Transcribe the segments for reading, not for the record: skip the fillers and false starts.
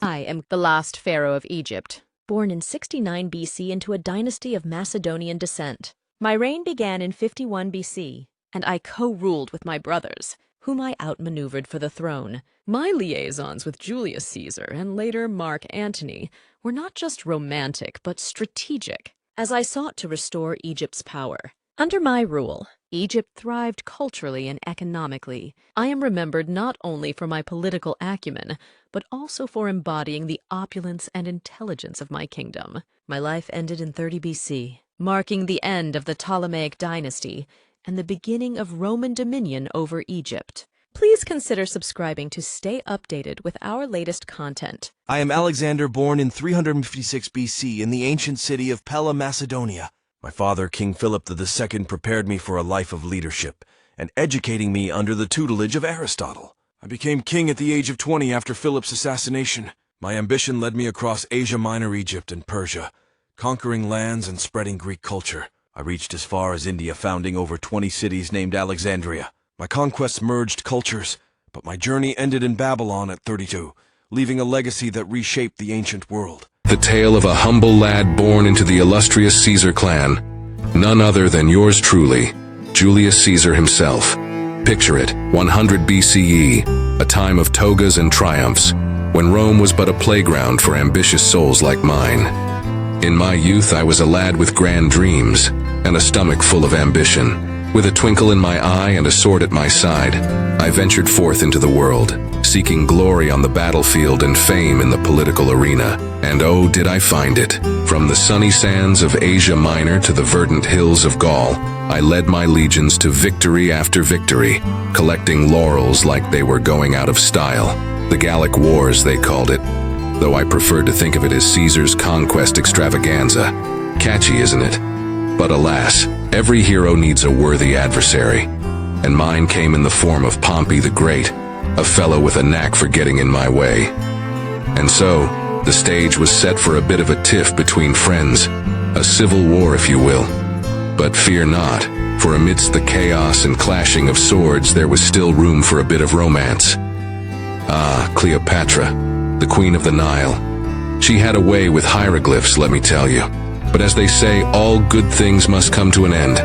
I am the last pharaoh of Egypt. Born in 69 BC into a dynasty of Macedonian descent. My reign began in 51 BC, and I co-ruled with my brothers, whom I outmaneuvered for the throne. My liaisons with Julius Caesar and later Mark Antony were not just romantic, but strategic, as I sought to restore Egypt's power. Under my rule, Egypt thrived culturally and economically. I am remembered not only for my political acumen, but also for embodying the opulence and intelligence of my kingdom. My life ended in 30 BC, marking the end of the Ptolemaic dynasty and the beginning of Roman dominion over Egypt. Please consider subscribing to stay updated with our latest content. I am Alexander, born in 356 BC in the ancient city of Pella, Macedonia. My father, King Philip II, prepared me for a life of leadership and educating me under the tutelage of Aristotle. I became king at the age of 20 after Philip's assassination. My ambition led me across Asia Minor, Egypt, and Persia, conquering lands and spreading Greek culture. I reached as far as India, founding over 20 cities named Alexandria. My conquests merged cultures, but my journey ended in Babylon at 32, leaving a legacy that reshaped the ancient world. The tale of a humble lad born into the illustrious Caesar clan. None other than yours truly, Julius Caesar himself. Picture it, 100 BCE, a time of togas and triumphs, when Rome was but a playground for ambitious souls like mine. In my youth, I was a lad with grand dreams and a stomach full of ambition. With a twinkle in my eye and a sword at my side, I ventured forth into the world, seeking glory on the battlefield and fame in the political arena. And oh, did I find it! From the sunny sands of Asia Minor to the verdant hills of Gaul, I led my legions to victory after victory, collecting laurels like they were going out of style. The Gallic Wars, they called it, though I preferred to think of it as Caesar's conquest extravaganza. Catchy, isn't it? But alas, every hero needs a worthy adversary, and mine came in the form of Pompey the Great, a fellow with a knack for getting in my way. And so, the stage was set for a bit of a tiff between friends, a civil war if you will. But fear not, for amidst the chaos and clashing of swords there was still room for a bit of romance. Ah, Cleopatra, the Queen of the Nile. She had a way with hieroglyphs, let me tell you. But as they say, all good things must come to an end,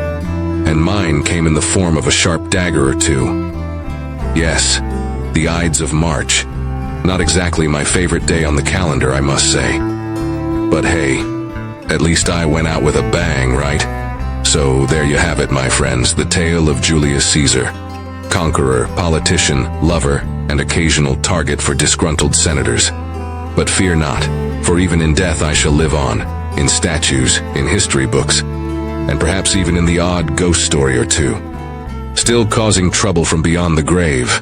and mine came in the form of a sharp dagger or two. Yes, the Ides of March. Not exactly my favorite day on the calendar, I must say. But hey, at least I went out with a bang, right? So there you have it, my friends, the tale of Julius Caesar. Conqueror, politician, lover, and occasional target for disgruntled senators. But fear not, for even in death I shall live on, in statues, in history books, and perhaps even in the odd ghost story or two. Still causing trouble from beyond the grave.